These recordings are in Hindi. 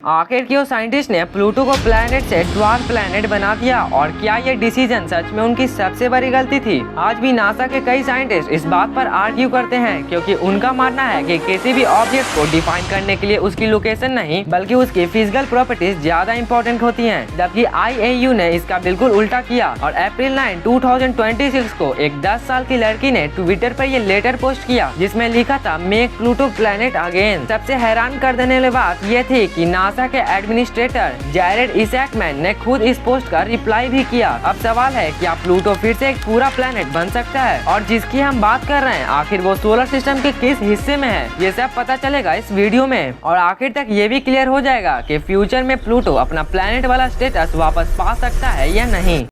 आखिर क्यों साइंटिस्ट ने प्लूटो को प्लैनेट से ड्वार्फ प्लैनेट बना दिया और क्या ये डिसीजन सच में उनकी सबसे बड़ी गलती थी? आज भी नासा के कई साइंटिस्ट इस बात पर आर्ग्यू करते हैं क्योंकि उनका मानना है कि किसी भी ऑब्जेक्ट को डिफाइन करने के लिए उसकी लोकेशन नहीं बल्कि उसकी फिजिकल प्रॉपर्टीज ज्यादा इंपॉर्टेंट होती हैं। जबकि IAU ने इसका बिल्कुल उल्टा किया और अप्रैल 9, 2026 को एक 10 साल की लड़की ने ट्विटर पर ये लेटर पोस्ट किया जिसमें लिखा था मेक प्लूटो प्लैनेट अगेन। सबसे हैरान कर देने वाली बात ये थी कि नासा के एडमिनिस्ट्रेटर जैरेड इसैकमैन ने खुद इस पोस्ट का रिप्लाई भी किया। अब सवाल है क्या प्लूटो फिर से एक पूरा प्लेनेट बन सकता है और जिसकी हम बात कर रहे हैं आखिर वो सोलर सिस्टम के किस हिस्से में है, ये सब पता चलेगा इस वीडियो में। और आखिर तक ये भी क्लियर हो जाएगा कि फ्यूचर में प्लूटो अपना प्लेनेट वाला स्टेटस वापस पा सकता है या नहीं।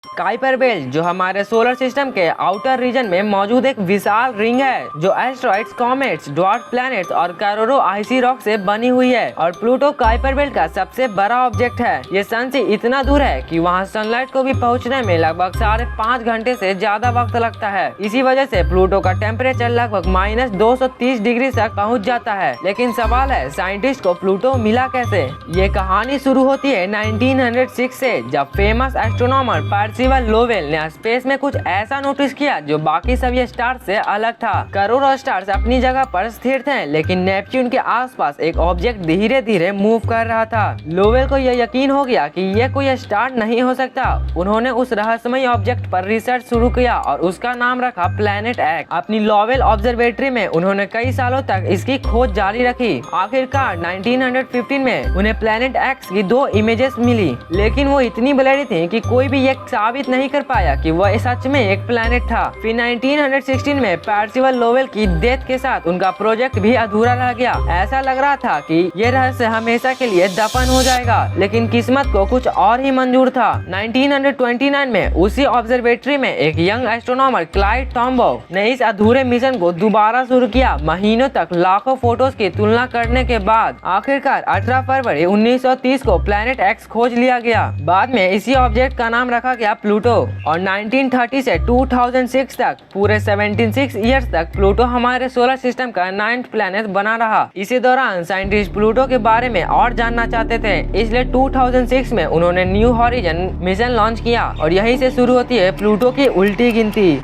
काइपर बेल्ट जो हमारे सोलर सिस्टम के आउटर रीजन में मौजूद एक विशाल रिंग है जो एस्ट्रॉइड्स, कॉमेट्स, ड्वार्फ प्लैनेट्स और करोड़ों आइसी रॉक से बनी हुई है। और प्लूटो काइपर बेल्ट का सबसे बड़ा ऑब्जेक्ट है। ये सन से इतना दूर है कि वहाँ सनलाइट को भी पहुँचने में लगभग 5.5 घंटे से ज्यादा वक्त लगता है। इसी वजह से प्लूटो का टेम्परेचर लगभग -230 डिग्री तक पहुँच जाता है। लेकिन सवाल है साइंटिस्ट को प्लूटो मिला कैसे? ये कहानी शुरू होती है 1906 से जब फेमस एस्ट्रोनॉमर पर्सिवल लोवेल ने स्पेस में कुछ ऐसा नोटिस किया जो बाकी सभी स्टार्स से अलग था। करोड़ों स्टार्स अपनी जगह पर स्थिर थे लेकिन नेपच्यून के आसपास एक ऑब्जेक्ट धीरे धीरे मूव कर रहा था। लोवेल को यह यकीन हो गया कि यह कोई स्टार नहीं हो सकता। उन्होंने उस रहस्यमय ऑब्जेक्ट पर रिसर्च शुरू किया और उसका नाम रखा प्लैनेट एक्स। अपनी लोवेल ऑब्जर्वेटरी में उन्होंने कई सालों तक इसकी खोज जारी रखी। आखिरकार 1915 में उन्हें प्लैनेट एक्स की 2 इमेजेस मिली लेकिन वो इतनी ब्लरी थी कि कोई भी ये साबित नहीं कर पाया कि वह सच में एक प्लैनेट था। फिर 1916 में पर्सिवल लोवेल की डेथ के साथ उनका प्रोजेक्ट भी अधूरा रह गया। ऐसा लग रहा था कि ये रहस्य हमेशा के लिए दफन हो जाएगा लेकिन किस्मत को कुछ और ही मंजूर था। 1929 में उसी ऑब्जर्वेटरी में एक यंग एस्ट्रोनॉमर क्लाइड टॉम्बाउ ने इस अधूरे मिशन को दोबारा शुरू किया। महीनों तक लाखों फोटोज की तुलना करने के बाद आखिरकार 18 फरवरी 1930 को प्लैनेट एक्स खोज लिया गया। बाद में इसी ऑब्जेक्ट का नाम रखा गया प्लूटो और 1930 से 2006 तक पूरे 76 इयर्स तक प्लूटो हमारे सोलर सिस्टम का 9th प्लैनेट बना रहा। इसी दौरान साइंटिस्ट प्लूटो के बारे में और जानना चाहते थे इसलिए 2006 में उन्होंने न्यू हॉरिजन मिशन लॉन्च किया और यहीं से शुरू होती है प्लूटो की उल्टी गिनती।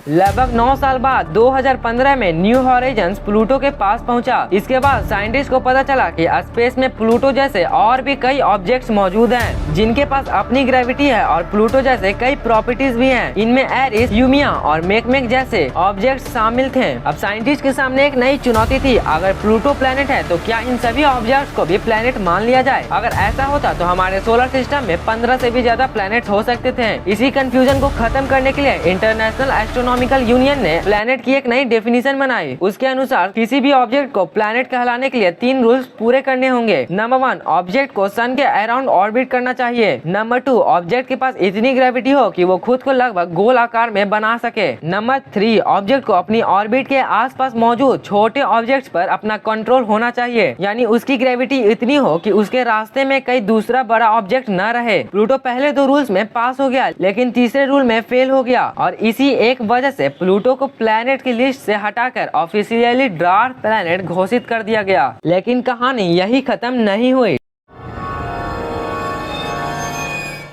लगभग 9 साल बाद 2015 में न्यू हॉरिजन्स प्लूटो के पास पहुंचा। इसके बाद साइंटिस्ट को पता चला कि स्पेस में प्लूटो जैसे और भी कई ऑब्जेक्ट्स मौजूद हैं जिनके पास अपनी ग्रेविटी है और प्लूटो जैसे कई प्रॉपर्टीज भी हैं। इनमें एरिस, यूमिया और मेकमेक जैसे ऑब्जेक्ट्स शामिल थे। अब साइंटिस्ट के सामने एक नई चुनौती थी। अगर प्लूटो प्लैनेट है तो क्या इन सभी ऑब्जेक्ट्स को भी प्लैनेट मान लिया जाए? अगर ऐसा होता तो हमारे सोलर सिस्टम में 15 से भी ज्यादा प्लैनेट हो सकते थे। इसी कंफ्यूजन को खत्म करने के लिए इंटरनेशनल एस्ट्रोनॉमिकल यूनियन ने प्लैनेट की एक नई डेफिनेशन बनाई। उसके अनुसार किसी भी ऑब्जेक्ट को प्लैनेट कहलाने के लिए 3 रूल्स पूरे करने होंगे। नंबर 1, ऑब्जेक्ट को सन के अराउंड ऑर्बिट करना चाहिए। नंबर 2, ऑब्जेक्ट के पास इतनी ग्रेविटी हो कि वो खुद को लगभग गोल आकार में बना सके। नंबर 3, ऑब्जेक्ट को अपनी ऑर्बिट के आसपास मौजूद छोटे ऑब्जेक्ट्स पर अपना कंट्रोल होना चाहिए, यानी उसकी ग्रेविटी इतनी हो कि उसके रास्ते में कई दूसरा बड़ा ऑब्जेक्ट न रहे। प्लूटो पहले 2 रूल्स में पास हो गया लेकिन तीसरे रूल में फेल हो गया और इसी एक वजह से प्लूटो को प्लैनेट की लिस्ट से हटाकर ऑफिशियली ड्वार्फ प्लैनेट घोषित कर दिया गया। लेकिन कहानी यही खत्म नहीं हुई।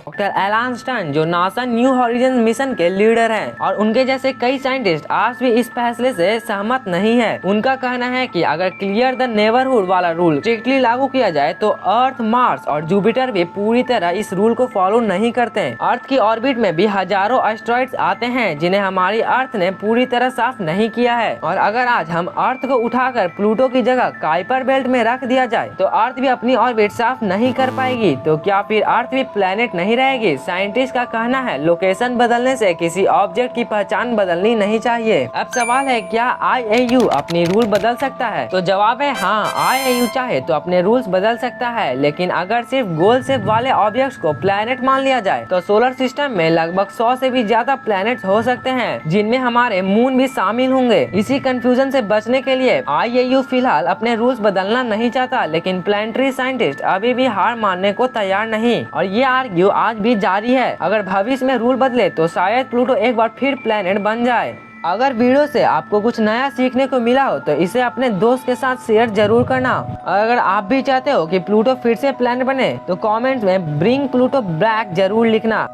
डॉक्टर एलन स्टर्न जो नासा न्यू हॉरिजन मिशन के लीडर हैं और उनके जैसे कई साइंटिस्ट आज भी इस फैसले से सहमत नहीं है। उनका कहना है कि अगर क्लियर द नेबरहुड वाला रूल स्ट्रिक्टली लागू किया जाए तो अर्थ, मार्स और जुपिटर भी पूरी तरह इस रूल को फॉलो नहीं करते। अर्थ की ऑर्बिट में भी हजारों एस्ट्रॉइड्स आते हैं जिन्हें हमारी अर्थ ने पूरी तरह साफ नहीं किया है। और अगर आज हम अर्थ को उठाकर प्लूटो की जगह काइपर बेल्ट में रख दिया जाए तो अर्थ भी अपनी ऑर्बिट साफ नहीं कर पाएगी। तो क्या फिर अर्थ भी प्लैनेट नहीं रहेगी? साइंटिस्ट का कहना है लोकेशन बदलने से किसी ऑब्जेक्ट की पहचान बदलनी नहीं चाहिए। अब सवाल है क्या IAU अपनी रूल बदल सकता है? तो जवाब है हाँ, IAU चाहे तो अपने रूल्स बदल सकता है लेकिन अगर सिर्फ गोल शेप वाले ऑब्जेक्ट्स को प्लैनेट मान लिया जाए तो सोलर सिस्टम में लगभग 100 से भी ज्यादा प्लैनेट्स हो सकते हैं जिनमें हमारे मून भी शामिल होंगे। इसी कंफ्यूजन से बचने के लिए IAU फिलहाल अपने रूल्स बदलना नहीं चाहता लेकिन प्लैनेटरी साइंटिस्ट अभी भी हार मानने को तैयार नहीं और ये आर्ग्यू आज भी जारी है। अगर भविष्य में रूल बदले तो शायद प्लूटो एक बार फिर प्लैनेट बन जाए। अगर वीडियो से आपको कुछ नया सीखने को मिला हो तो इसे अपने दोस्त के साथ शेयर जरूर करना। और अगर आप भी चाहते हो कि प्लूटो फिर से प्लैनेट बने तो कमेंट्स में ब्रिंग प्लूटो बैक जरूर लिखना।